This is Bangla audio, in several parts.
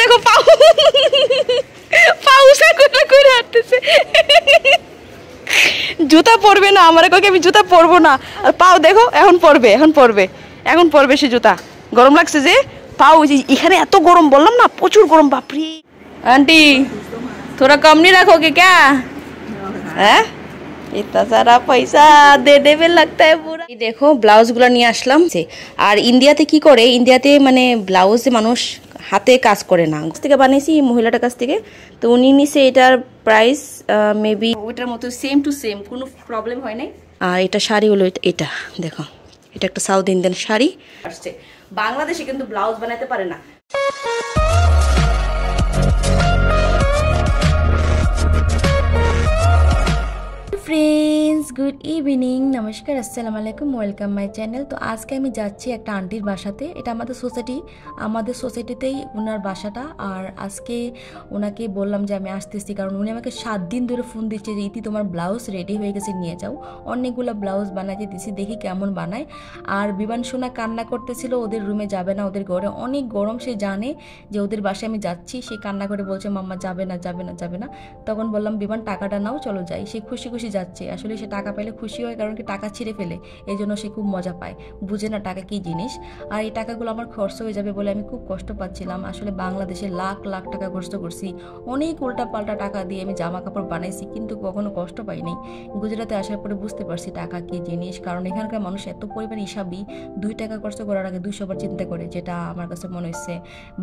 দেখো পাও পাউসা করে হাঁটতেছে। জুতা পরবে না, আমার কাছে আমি জুতা পরবো না। আর পাও দেখো এখন পরবে সে জুতা। গরম লাগছে যে পাও, এখানে এত গরম বললাম না, প্রচুর গরম বাপরে। आंटी थोड़ा कम नहीं रखोगे क्या? हैं इतना सारा पैसा देने में लगता है पूरा। देखो ब्लाउज गुला নিয়ে আসলাম। আর ইন্ডিয়াতে কি করে, ইন্ডিয়াতে মানে ব্লাউজে মানুষ হাতে কাজ করে না, থেকে বানিয়েছি মহিলাটার কাছ থেকে। তো উনি নিছে এটার প্রাইস মেবি ওইটার মতো সেম টু সেম, কোনো প্রবলেম হয় নাই। আর এটা শাড়ি হলো এটা দেখো, এটা একটা সাউথ ইন্ডিয়ান শাড়ি আসছে। বাংলাদেশে কিন্তু ব্লাউজ বানাতে পারে না। फ्रेंड्स गुड इवनिंग, नमस्कार, अस्सलाम वालेकुम, वेलकम माई चैनल। तो आज के যাচ্ছি একটা আন্টির বাসাতে। এটা আমাদের সোসাইটিতেই ওনার বাসাটা। আর আজকে ওনাকে বললাম যে আমি আসতেছি, কারণ উনি আমাকে 7 দিন ধরে ফোন দিচ্ছে যে ইতি তোমার ব্লাউজ রেডি হয়ে গেছে, নিয়ে যাও। অনেকগুলো ব্লাউজ বানাইতে দিছি, দেখি কেমন বানায়। আর বিমান সোনা কান্না করতেছিল, ওদের রুমে যাবে না, ওদের ঘরে অনেক গরম। সে জানে যে ওদের বাসায় আমি যাচ্ছি, সে কান্না করে বলছে মাম্মা যাবে না যাবে না যাবে না। তখন বললাম বিমান টাকাটা নাও, চলো যাই। সে খুশি খুশি যাচ্ছে। আসলে সে টাকা পেলে খুশি হয়, কারণ কি টাকা ছিঁড়ে ফেলে, এই জন্য সে খুব মজা পায়, বুঝে না টাকা কি জিনিস। আর এই টাকাগুলো আমার খরচ হয়ে যাবে বলে আমি খুব কষ্ট পাচ্ছিলাম। আসলে বাংলাদেশে লাখ লাখ টাকা খরচ করছি, অনেক উল্টা পাল্টা টাকা দিয়ে আমি জামা কাপড় বানাইছি, কিন্তু কখনো কষ্ট পাইনি। গুজরাটে আসার পরে বুঝতে পারছি টাকা কি জিনিস, কারণ এখানকার মানুষ এত পরিমাণ হিসাবই, 2 টাকা খরচ করার আগে 200 বার চিন্তা করে, যেটা আমার কাছে মনে হচ্ছে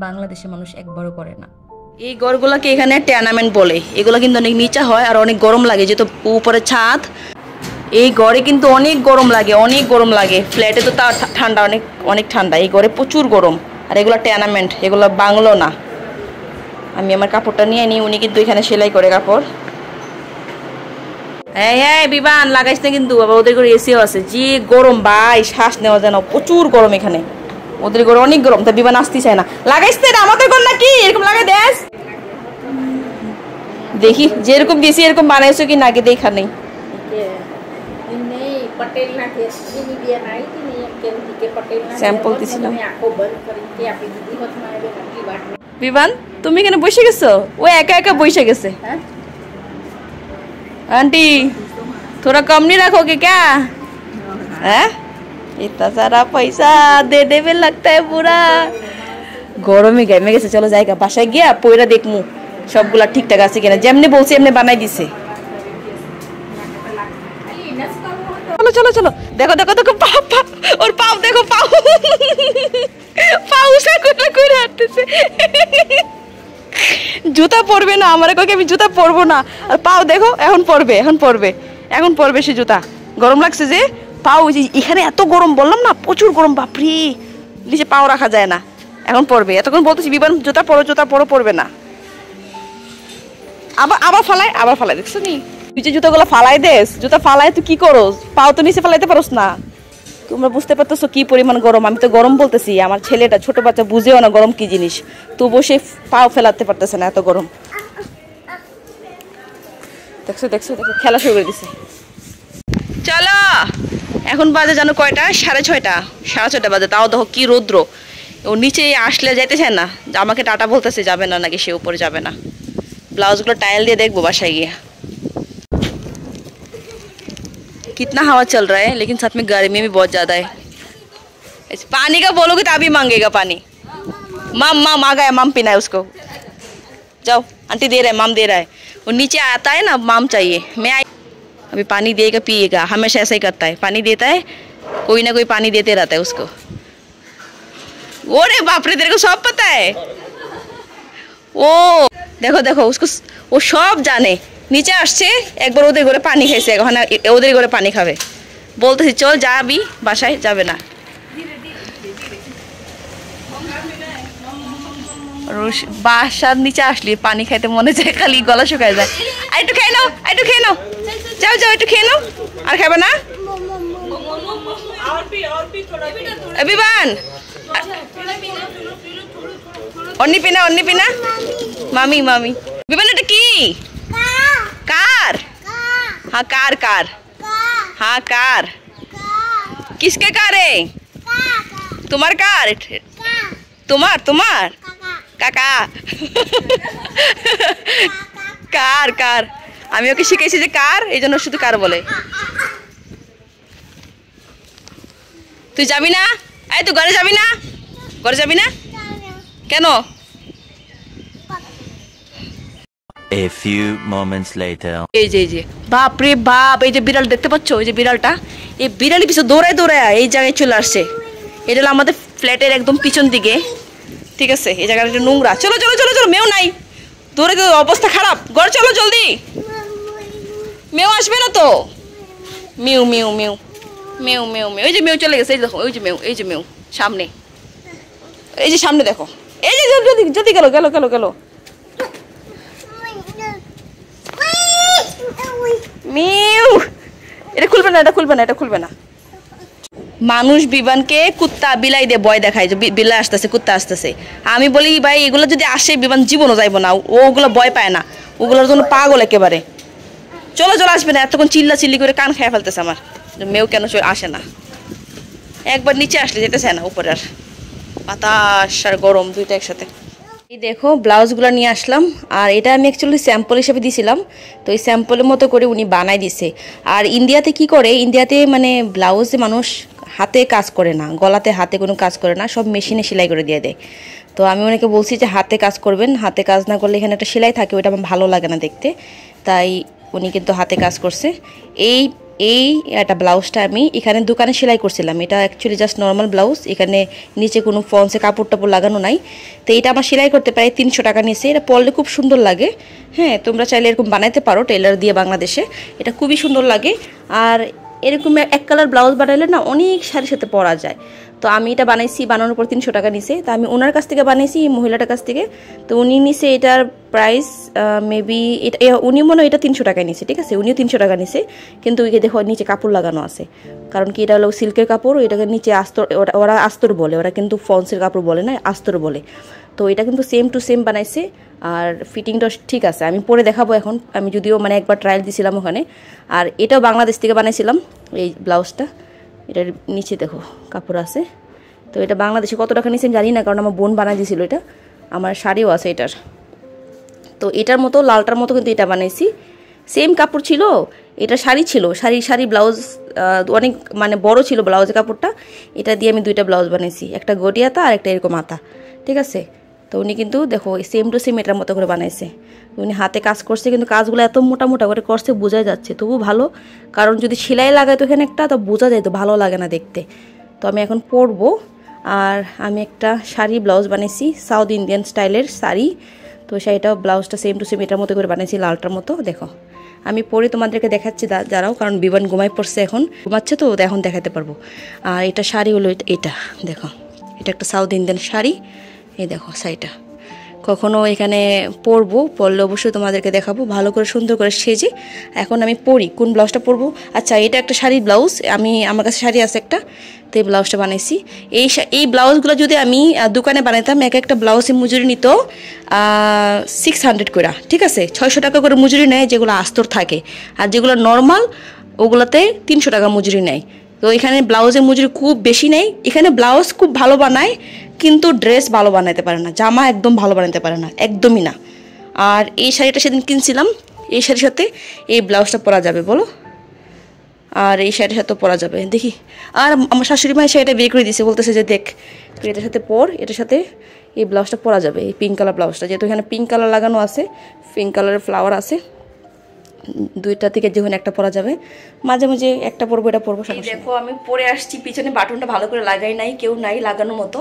বাংলাদেশের মানুষ একবারও করে না। এই ঘরগুলোকে এখানে ট্যানামেন্ট বলে। এগুলো কিন্তু অনেক নিচা হয় আর অনেক গরম লাগে, যেহেতু উপরে ছাদ। এই ঘরে কিন্তু অনেক গরম লাগে, ফ্ল্যাটে তো তার ঠান্ডা, অনেক ঠান্ডা। এই ঘরে প্রচুর গরম। আর এগুলো ট্যানামেন্ট, এগুলো বাংলো না। আমি আমার কাপড়টা নিয়ে নিই, উনি কিন্তু এখানে সেলাই করে কাপড়। হ্যাঁ বিমান লাগাইস না কিন্তু, আবার ওদের ঘরে এসিও আছে। যে গরম ভাই, শ্বাস নেওয়া যায় না, প্রচুর গরম এখানে। ওদের ঘরে অনেক গরম, তা বিমান আসতে চায় না। লাগাইস না, আমাদের ঘর নাকি এরকম লাগাই দেশ। দেখি যেরকম বেশি এরকম বানাইছো কি নাকি দেখা নেই। স্যাম্পল দিছিলাম। বিমান তুমি এখানে বসে গেছো? ও একা একা বসে গেছে। आंटी थोड़ा कम नहीं रखोगे क्या? हैं इतना सारा पैसा देने में लगता है पूरा। গরমে ঘেমে গেছে। চলো জায়গা বাসায় গিয়া পয়রা দেখমু সবগুলা ঠিকঠাক আছে কিনা। যেমনি বলছি এমনি বানাই দিছে। চলো চলো চলো, দেখো দেখো দেখো ওর পাও দেখো, পাউসা করে হাঁটতেছে। জুতা পরবে না, আমার কাছে আমি জুতা পরবো না। আর পাও দেখো এখন পরবে সে জুতা। গরম লাগছে যে পাও, এখানে এত গরম বললাম না, প্রচুর গরম বাপরে, নিচে পাও রাখা যায় না। এখন পরবে। এতক্ষণ বলতেছি বিমান জুতা পরো, পরবে না। আবার ফালাই দেখছো নি, তুই যে জুতাগুলো ফালাই দেস, জুতা ফালাই তুই কি করো, পাও তো নিচে ফালাইতে পারোস না। তোমরা বুঝতে পারতেছো কি পরিমাণ গরম। আমি তো গরম বলতেছি, আমার ছেলেটা ছোট বাচ্চা বুঝেও না গরম কি জিনিস, তবুও সে পাও ফেলাতে পারতেছে না, এত গরম। দেখছো খেলা শুরু করে দিছে। চলো এখন বাজে জানো কয়টা? 6:30 বাজে। তাও দেখো কি রৌদ্র। ও নিচে আসলে যাইতে চায় না, আমাকে টাটা বলতেছে, যাবে না নাকি সে উপরে যাবে না। ব্লাউজগুলো টাইল দিয়ে দেখবো বাসায় गया। कितना हवा चल रहा है, लेकिन साथ में गर्मी भी बहुत ज़्यादा है। पानी का बोलोगे तो अभी मांगेगा पानी। माम आ गया, माम पीना है उसको। जाओ आंटी दे रहा है, माम दे रहा है। वो नीचे आता है ना, माम चाहिए। मैं आई अभी पानी देगा, पिएगा। हमेशा ऐसा ही करता है, पानी देता है, कोई ना कोई पानी देते रहता है उसको। वो रे बाप रे, तेरे को सब पता है। ओ देखो उसको, वो सब जाने। নিচে আসছে, একবার ওদের ঘরে পানি খাইছে, এখন ওদের ঘরে পানি খাবে। বলতেছি চল যাবি বাসায়, যাবে না। বাসার নিচে আসলি পানি খাইতে মনে চায়, খালি গলা শুকায় যায়। আর একটু খেয়ে নাও, যাও একটু খেয়ে নাও। আর খাবে না বিমান? অন্নি পিনা মামি বিমান এটা কি? कार? हाँ कार। हाँ कार। किसके कार है? तुम्हार कार? तुम्हार কাকা কার কার আমি ওকে শিখেছি যে কার, এই জন্য শুধু কার বলে। তুই যাবি না? এই তুই ঘরে যাবি না? ঘরে যাবি না কেন? A few moments later. এই যে বাপ রে বাপ, এই যে বিড়াল দেখতে পাচ্ছ, এই যে বিড়ালটা, এই বিড়ালি পিছু দৌড়ায় দৌড়ায় এই জায়গায় চলে আসছে। এটা হলো আমাদের ফ্ল্যাটের একদম পিছন দিকে, ঠিক আছে? এই জায়গাটা একটু নোংরা। চলো চলো চলো চলো, মেও নাই, দৌড়ে তো অবস্থা খারাপ। ঘরে চলো জলদি, মেও আসবে না তো। মেউ মেউ মেউ মেউ মেউ মেউ, এই যে মেউ চলে গেছে, এই দেখো, ওই যে মেউ, এই যে মেউ সামনে, এই যে সামনে দেখো, এই যে যদি যদি গেল গেল গেল গেল। মিউ, এটা খুলবে না, এটা খুলবে না, এটা খুলবে না। মানুষ বিমানকে কুত্তা বিলাই দিয়ে ভয় দেখায় যে বিলাই আসতেছে, কুত্তা আসতেছে। আমি বলি ভাই এগুলো যদি আসে বিমান জীবনও যাইব না, ওগুলো ভয় পায় না, ওগুলোর জন্য পাগল একেবারে। চলো চলো, আসবে না, এতক্ষণ চিল্লা চিল্লি করে কান খেয়ে ফেলতেছে আমার। মেয়েও কেন আসে না, একবার নিচে আসলে যেতে চায় না, উপরে আর বাতাস আর গরম দুইটা একসাথে। এই দেখো ব্লাউজগুলো নিয়ে আসলাম, আর এটা আমি অ্যাকচুয়ালি স্যাম্পল হিসেবে দিয়েছিলাম, তো এই স্যাম্পলের মতো করে উনি বানাই দিছে। আর ইন্ডিয়াতে কি করে, ইন্ডিয়াতে মানে ব্লাউজে মানুষ হাতে কাজ করে না, গলাতে হাতে কোনো কাজ করে না, সব মেশিনে সেলাই করে দিয়ে দেয়। তো আমি ওনাকে বলছি যে হাতে কাজ করবেন, হাতে কাজ না করলে এখানে একটা সেলাই থাকে, ওইটা আমার ভালো লাগে না দেখতে, তাই উনি কিন্তু হাতে কাজ করছে। এই এই একটা ব্লাউজটা আমি এখানে দোকানে সেলাই করছিলাম, এটা অ্যাকচুয়ালি জাস্ট নর্মাল ব্লাউজ, এখানে নিচে কোনো ফলসে কাপড় টাপড় লাগানো নাই। তো এটা আমার সেলাই করতে প্রায় 300 টাকা নিয়েছে। এটা পরলে খুব সুন্দর লাগে, হ্যাঁ তোমরা চাইলে এরকম বানাইতে পারো টেলার দিয়ে বাংলাদেশে, এটা খুবই সুন্দর লাগে। আর এরকম এক কালার ব্লাউজ বানাইলে না অনেক শাড়ির সাথে পরা যায়। তো আমি এটা বানাইছি, বানানোর পর 300 টাকা নিছে। তো আমি ওনার কাছ থেকে বানাইছি, এই মহিলাটার কাছ থেকে। তো উনি নিছে এটার প্রাইস মেবি, এটা উনি মনে হয় এটা 300 টাকায় নিছে, ঠিক আছে? উনিও 300 টাকা নিছে, কিন্তু ওইকে দেখো নিচে কাপড় লাগানো আছে, কারণ কি এটা হলো সিল্কের কাপড়, এটাকে নিচে আস্তর, ওরা আস্তর বলে, ওরা কিন্তু ফলসের কাপড় বলে না, আস্তর বলে। তো এটা কিন্তু সেম টু সেম বানাইছে, আর ফিটিংটা ঠিক আছে। আমি পরে দেখাবো এখন, আমি যদিও মানে একবার ট্রায়াল দিছিলাম ওখানে। আর এটাও বাংলাদেশ থেকে বানাইছিলাম, এই ব্লাউজটা, এটার নিচে দেখো কাপড় আছে। তো এটা বাংলাদেশে কত টাকা নিয়েছে আমি জানি না, কারণ আমার বোন বানাই দিয়েছিল এটা, আমার শাড়িও আছে এটার। তো এটার মতো লালটার মতো কিন্তু এটা বানাইছি, সেম কাপড় ছিল, এটা শাড়ি ছিল, শাড়ি ব্লাউজ অনেক মানে বড় ছিল ব্লাউজের কাপড়টা। এটা দিয়ে আমি দুইটা ব্লাউজ বানাইছি, একটা গটি হাতা আর একটা এরকম হাতা, ঠিক আছে? তো উনি কিন্তু দেখো সেম টু সেম এটার মতো করে বানাইছে, উনি হাতে কাজ করছে, কিন্তু কাজগুলো এত মোটা মোটা করে করছে বোঝা যাচ্ছে, তবু ভালো, কারণ যদি সেলাই লাগাই তো এখানে একটা, তো বোঝা যায়, তো ভালো লাগে না দেখতে। তো আমি এখন পরবো। আর আমি একটা শাড়ি ব্লাউজ বানাইছি, সাউথ ইন্ডিয়ান স্টাইলের শাড়ি। তো সেইটাও ব্লাউজটা সেম টু সেম এটার মতো করে বানাইছি, লালটার মতো। দেখো আমি পরে তোমাদেরকে দেখাচ্ছি দাঁড়াও, কারণ বিমান ঘুমাই পড়ছে, এখন ঘুমাচ্ছে তো এখন দেখাতে পারবো। আর এটা শাড়ি হলো এটা, দেখো এটা একটা সাউথ ইন্ডিয়ান শাড়ি, এই দেখো শাড়িটা। কখনো এখানে পরলে অবশ্যই তোমাদেরকে দেখাবো ভালো করে সুন্দর করে সেজে। এখন আমি পরি, কোন ব্লাউজটা পরবো? আচ্ছা এটা একটা শাড়ির ব্লাউজ, আমার কাছে শাড়ি আছে একটা, তো এই ব্লাউজটা বানাইছি। এই ব্লাউজগুলো যদি আমি দোকানে বানাইতাম, একটা ব্লাউজে মজুরি নিত 600 করে, ঠিক আছে? 600 টাকা করে মজুরি নেয় যেগুলো আস্তর থাকে, আর যেগুলো নর্মাল ওগুলোতে 300 টাকা মজুরি নেয়। তো এখানে ব্লাউজের মজুরি খুব বেশি নেই, এখানে ব্লাউজ খুব ভালো বানায়, কিন্তু ড্রেস ভালো বানাতে পারে না, জামা একদম ভালো বানাতে পারে না, একদমই না। আর এই শাড়িটা সেদিন কিনছিলাম, এই শাড়ির সাথে এই ব্লাউজটা পরা যাবে বলো, আর এই শাড়ির সাথে পরা যাবে দেখি। আর আমার শাশুড়ি মা এই শাড়িটা বিয়ে করে দিয়েছে, বলতেছে যে দেখ তুই এটার সাথে পর, এটার সাথে এই ব্লাউজটা পরা যাবে, এই পিঙ্ক কালার ব্লাউজটা, যেহেতু এখানে পিঙ্ক কালার লাগানো আছে, পিঙ্ক কালারের ফ্লাওয়ার আছে, দুইটা থেকে যখন একটা পরা যাবে, মাঝে মাঝে একটা পরবো, এটা পরবো। দেখো আমি পরে আসছি, পিছনে বাটনটা ভালো করে লাগাই নাই, কেউ নাই লাগানোর মতো।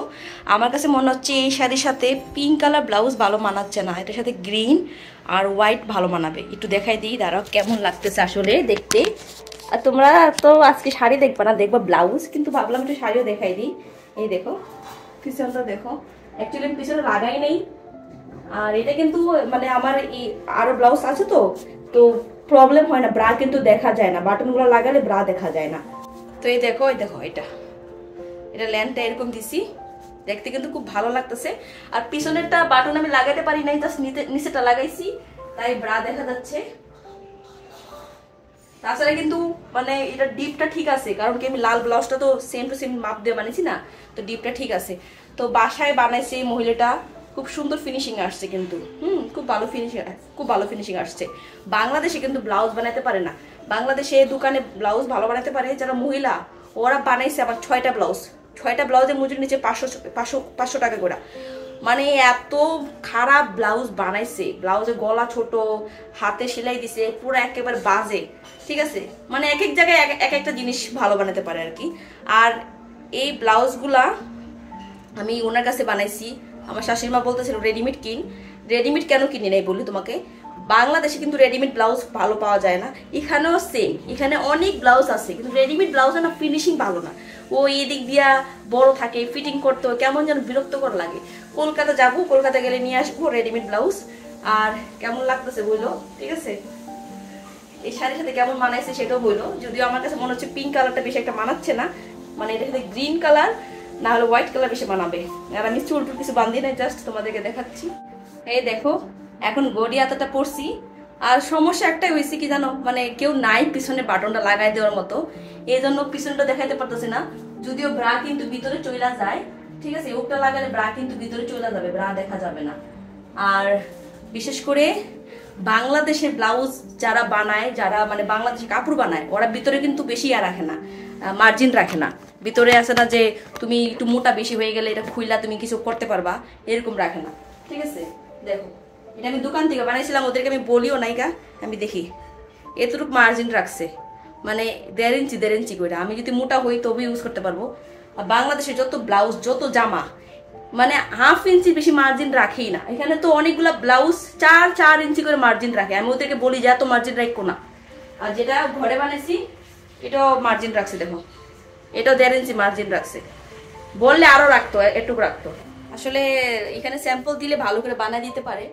আমার কাছে মনে হচ্ছে এই শাড়ির সাথে পিঙ্ক কালার ব্লাউজ ভালো মানাচ্ছে না, এটার সাথে গ্রিন আর হোয়াইট ভালো মানাবে। একটু দেখাই দিই, দাঁড়াও কেমন লাগতেছে আসলে দেখতে। আর তোমরা তো আজকে শাড়ি দেখবা না, দেখবা ব্লাউজ, কিন্তু ভাবলাম একটু শাড়িও দেখাই দিই। এই দেখো পিছনটা দেখো, অ্যাকচুয়ালি আমি পিছনে লাগাই নেই। আর এটা কিন্তু মানে আমার আরো ব্লাউজ আছে, তো প্রবলেম হয় না, ব্রা কিন্তু দেখা যায় না, বাটনগুলো লাগালে ব্রা দেখা যায় না। তো এই দেখো এটা ল্যান্ডটা এরকম দিছি, দেখতে কিন্তু খুব ভালো লাগতেছে। আর পিছনেরটা বাটন আমি লাগাতে পারি নাই, জাস্ট নিচেটা লাগাইছি, তাই ব্রা দেখা যাচ্ছে। তাছাড়া কিন্তু মানে এটা ডিপটা ঠিক আছে, কারণ কি আমি লাল ব্লাউজটা তো সেম টু সেম মাপ দিয়ে বানিয়েছি না, তো ডিপটা ঠিক আছে। তো বাসায় বানাইছে এই মহিলাটা, খুব সুন্দর ফিনিশিং আসছে কিন্তু খুব ভালো ফিনিশিং আসছে। বাংলাদেশে কিন্তু ব্লাউজ বানাতে পারে না, বাংলাদেশে দোকানে ব্লাউজ ভালো বানাতে পারে যারা মহিলা, ওরা বানাইছে আবার 6টা ব্লাউজের মজুরি নিচে 500 টাকা করে। মানে এত খারাপ ব্লাউজ বানাইছে, ব্লাউজের গলা ছোট, হাতে সেলাই দিছে পুরো একেবারে বাজে, ঠিক আছে। মানে এক এক জায়গায় এক একটা জিনিস ভালো বানাতে পারে আর কি। আর এই ব্লাউজগুলা আমি ওনার কাছে বানাইছি। আমার শাশুড়ি মা বলতেছিল রেডিমেড কেন কিনি নাই বলি তোমাকে, বাংলাদেশে কিন্তু রেডিমেড ব্লাউজ ভালো পাওয়া যায় না, এখানেও সেম, এখানে অনেক ব্লাউজ আছে কিন্তু রেডিমেড ব্লাউজের না ফিনিশিং ভালো না, ও এদিক দিয়া বড় থাকে, ফিটিং করতে কেমন যেন বিরক্তকর লাগে। কলকাতা যাবো, কলকাতা গেলে নিয়ে আসবো রেডিমেড ব্লাউজ। আর কেমন লাগতেছে বললো, ঠিক আছে, এই শাড়ির সাথে কেমন মানাইছে সেটাও বললো। যদিও আমার কাছে মনে হচ্ছে পিঙ্ক কালারটা বেশি একটা মানাচ্ছে না, মানে এটার সাথে গ্রিন কালার না হলে হোয়াইট কালার বেশি মানাবে। আর আমি চুল টুল কিছু বান্ধি নাই, জাস্ট তোমাদেরকে দেখাচ্ছি। এই দেখো এখন গড়ি হাতাটা পরছি। আর সমস্যা একটাই হয়েছে কি জানো, মানে কেউ নাই পিছনে বাটনটা লাগাই দেওয়ার মতো, এই জন্য পিছনটা দেখাইতে পারতেছে না। যদিও ব্রা কিন্তু ভিতরে চইলা যায়, ঠিক আছে, ওটা লাগালে ব্রা কিন্তু ভিতরে চইলা যাবে, ব্রা দেখা যাবে না। আর বিশেষ করে বাংলাদেশের ব্লাউজ যারা বানায়, যারা মানে বাংলাদেশের কাপড় বানায়, ওরা ভিতরে কিন্তু বেশি রাখে না, মার্জিন রাখে না। ভিতরে আছে না যে তুমি একটু মোটা বেশি হয়ে গেলে এটা খুইলা তুমি কিছু করতে পারবা, এরকম রাখে না, ঠিক আছে। দেখো এটা আমি দোকান থেকে বানাইছিলাম, ওদেরকে আমি বলিও নাইকা, আমি দেখি এতটুকু মার্জিন রাখছে, মানে 1.5 ইঞ্চি করে। আমি যদি মোটা হই তবে ইউজ করতে পারবো। আর বাংলাদেশে যত ব্লাউজ যত জামা মানে 1/2 ইঞ্চি বেশি মার্জিন রাখেই না। এখানে তো অনেকগুলা ব্লাউজ 4 ইঞ্চি করে মার্জিন রাখে, আমি ওদেরকে বলি যে এত মার্জিন রাখো না। আর যেটা ঘরে বানাইছি এটাও মার্জিন রাখছে, দেখো এটাও 1.5 ইঞ্চি মার্জিন রাখছে, বললে আরো রাখতো, এটুকু রাখতো। আসলে এখানে স্যাম্পল দিলে ভালো করে বানিয়ে দিতে পারে,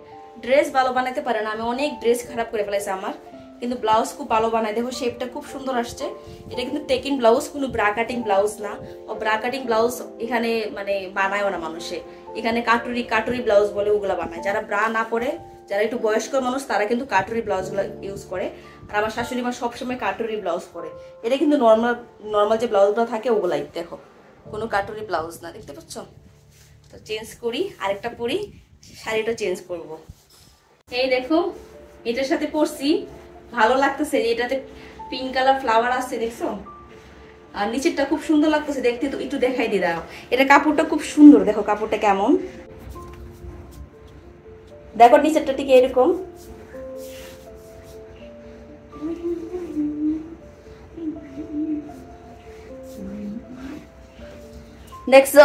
ড্রেস ভালো বানাতে পারে না। আমি অনেক ড্রেস খারাপ করে ফেলেছি আমার, কিন্তু ব্লাউজ খুব ভালো বানায়। দেখো শেপটা খুব সুন্দর আসছে। এটা কিন্তু টেকিং ব্লাউজ, কোনো ব্রা কাটিং ব্লাউজ না। ও ব্রা কাটিং ব্লাউজ এখানে মানে বানায়ও না মানুষে, এখানে কাটুরি ব্লাউজ বলে ওগুলা বানায়। যারা ব্রা না পরে, যারা একটু বয়স্ক মানুষ, তারা কিন্তু কাটুরি ব্লাউজগুলো ইউজ করে। আর আমার শাশুড়ি মা সবসময় কাটুরি ব্লাউজ পরে। এটা কিন্তু নর্মাল যে ব্লাউজগুলো থাকে ওগুলাই, দেখো কোনো কাটুরি ব্লাউজ না, দেখতে পাচ্ছ। তো চেঞ্জ করি, আরেকটা পরি, শাড়িটা চেঞ্জ করব। এই দেখো এটার সাথে পরছি, ভালো লাগতেছে। এটাতে পিঙ্ক কালার ফ্লাওয়ার আছে, দেখছো। আর নিচেরটা খুব সুন্দর লাগতেছে দেখতে, তো একটু দেখাই দি দাও। এটা কাপড়টা খুব সুন্দর, দেখো কাপড়টা কেমন, দেখো নিচেরটা ঠিক এরকম। দেখছো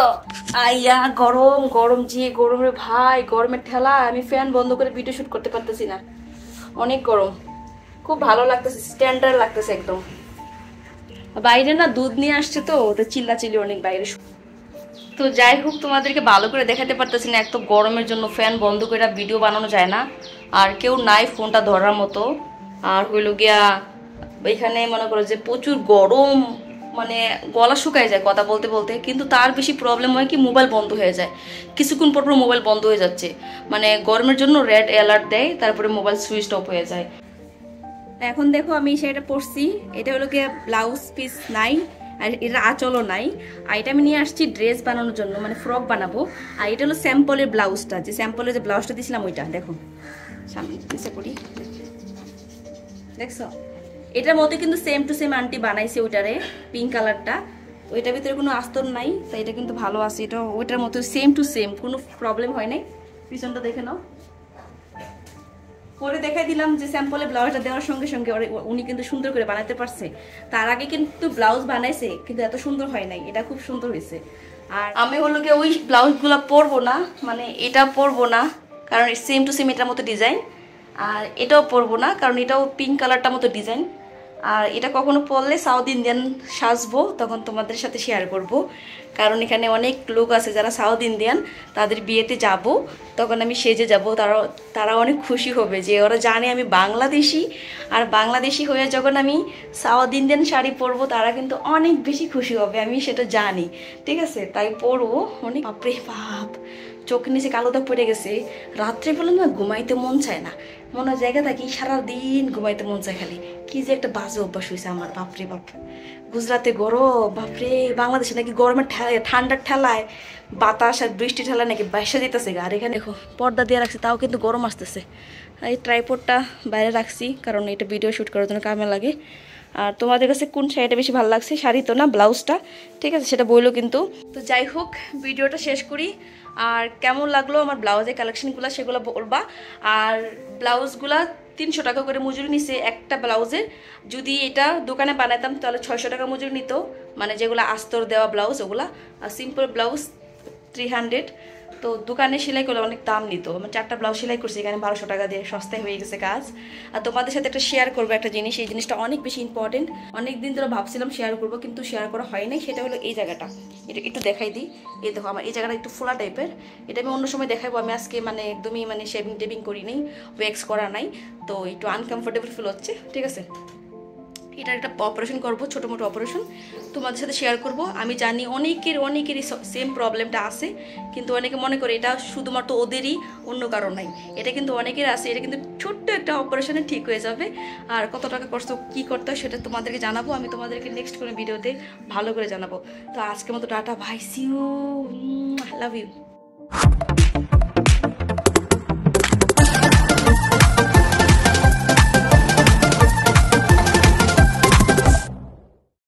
আইয়া গরম গরম, যে গরমের ভাই, গরমের ঠেলা, আমি ফ্যান বন্ধ করে ভিডিও শুট করতে পারতেছি না, অনেক গরম। খুব ভালো লাগতেছে, স্ট্যান্ডার্ড লাগতেছে একদম। বাইরে না দুধ নিয়ে আসছে তো, ওদের চিল্লাচিল্লি অনেক বাইরে। তো যাই হোক, তোমাদেরকে ভালো করে দেখাতে পারতেছি না, এত গরমের জন্য ফ্যান বন্ধ করে ভিডিও বানানো যায় না। আর কেউ নাই ফোনটা ধরার মতো। আর হইল গিয়া এখানে মনে করো যে প্রচুর গরম, মানে গলা শুকায় যায় কথা বলতে বলতে। কিন্তু তার বেশি প্রবলেম হয় কি, মোবাইল বন্ধ হয়ে যায়, কিছুক্ষণ পর মোবাইল বন্ধ হয়ে যাচ্ছে। মানে গরমের জন্য রেড অ্যালার্ট দেয়, তারপরে মোবাইল সুইচ অফ হয়ে যায়। এখন দেখো আমি সেটা পরছি, এটা হলো গিয়ে ব্লাউজ পিস নাই, আর এটা আঁচলও নাই। আর এটা আমি নিয়ে আসছি ড্রেস বানানোর জন্য, মানে ফ্রক বানাবো। আর এটা হলো স্যাম্পলের ব্লাউজটা, যে স্যাম্পলের যে ব্লাউজটা দিয়েছিলাম ওইটা, দেখো সামনে করি, দেখছো। এটার মধ্যে কিন্তু সেম টু সেম আন্টি বানাইছে ওইটারে, পিঙ্ক কালারটা। ওইটার ভিতরে কোনো আস্তর নাই, তাই এটা কিন্তু ভালো আছে। এটা ওইটার মতো সেম টু সেম, কোনো প্রবলেম হয় নাই। পিছনটা দেখে নাও, পরে দেখাই দিলাম যে স্যাম্পলে ব্লাউজটা দেওয়ার সঙ্গে সঙ্গে উনি কিন্তু সুন্দর করে বানাতে পারছে। তার আগে কিন্তু ব্লাউজ বানাইছে, কিন্তু এত সুন্দর হয় নাই, এটা খুব সুন্দর হয়েছে। আর আমি হলো গিয়ে ওই ব্লাউজগুলো পরবো না, মানে এটা পরবো না কারণ সেম টু সেম এটার মতো ডিজাইন। আর এটাও পরবো না কারণ এটাও পিঙ্ক কালারটার মতো ডিজাইন। আর এটা কখনো পরলে সাউথ ইন্ডিয়ান সাজবো, তখন তোমাদের সাথে শেয়ার করব। কারণ এখানে অনেক লোক আছে যারা সাউথ ইন্ডিয়ান, তাদের বিয়েতে যাব, তখন আমি সেজে যাব। তারা অনেক খুশি হবে যে ওরা জানে আমি বাংলাদেশি। আর বাংলাদেশি হয়ে যখন আমি সাউথ ইন্ডিয়ান শাড়ি পরবো, তারা কিন্তু অনেক বেশি খুশি হবে, আমি সেটা জানি, ঠিক আছে। তাই পরবো অনেক। বাপরে বাপ, চোখের নিচে কালো দাগ পড়ে গেছে। রাত্রে বেলা না ঘুমাইতে মন চায় না, মনে জায়গা থাকি সারাদিন ঘুমাইতে মন চায় খালি। কি যে একটা বাজে অভ্যাস হয়েছে আমার, বাপরে বাপ। গুজরাতে গরম, বাপরে বাংলাদেশে নাকি গরমের ঠান্ডার ঠেলায় বাতাস আর বৃষ্টি ঠেলায় নাকি বাইসা যেতেছে গা। আর এখানে দেখো পর্দা দিয়ে রাখছি, তাও কিন্তু গরম আসতেছে। এই ট্রাইপডটা বাইরে রাখছি কারণ এটা ভিডিও শ্যুট করার জন্য কামে লাগে। আর তোমাদের কাছে কোন শাড়িটা বেশি ভালো লাগছে, শাড়ি তো না ব্লাউজটা, ঠিক আছে সেটা বললো কিন্তু। তো যাই হোক ভিডিওটা শেষ করি। আর কেমন লাগলো আমার ব্লাউজের কালেকশনগুলো সেগুলো বলবা। আর ব্লাউজগুলা 300 টাকা করে মজুরি নিছে একটা ব্লাউজের। যদি এটা দোকানে বানাতাম তাহলে 600 টাকা মজুরি নিত, মানে যেগুলো আস্তর দেওয়া ব্লাউজ ওগুলা। আর সিম্পল ব্লাউজ 300। তো দোকানে সেলাই করলে অনেক দাম নিত। আমি 4টা ব্লাউজ সেলাই করছি এখানে 1200 টাকা দিয়ে, সস্তায় হয়ে গেছে কাজ। আর তোমাদের সাথে একটা শেয়ার করবো একটা জিনিস, এই জিনিসটা অনেক বেশি ইম্পর্টেন্ট। অনেক দিন ধরে ভাবছিলাম শেয়ার করবো কিন্তু শেয়ার করা হয় নাই। সেটা হলো এই জায়গাটা, এটা একটু দেখাই দিই। এই দেখো আমার এই জায়গাটা একটু ফোলা টাইপের, এটা আমি অন্য সময় দেখাবো। আমি আজকে মানে একদমই মানে শেভিং টেভিং করি নাই, ওয়েক্স করা নাই, তো একটু আনকমফোর্টেবল ফিল হচ্ছে, ঠিক আছে। এটার একটা অপারেশন করবো, ছোটো মোটো অপারেশন, তোমাদের সাথে শেয়ার করব। আমি জানি অনেকেরই সেম প্রবলেমটা আছে, কিন্তু অনেকে মনে করে এটা শুধুমাত্র ওদেরই, অন্য কারণ নাই। এটা কিন্তু অনেকের আছে, এটা কিন্তু ছোট্ট একটা অপারেশনে ঠিক হয়ে যাবে। আর কত টাকা করছো, কী করতে হয় সেটা তোমাদেরকে জানাবো, আমি তোমাদেরকে নেক্সট কোনো ভিডিওতে ভালো করে জানাবো। তো আজকের মতো টাটা, ভাই, সি ইউ, লাভ ইউ।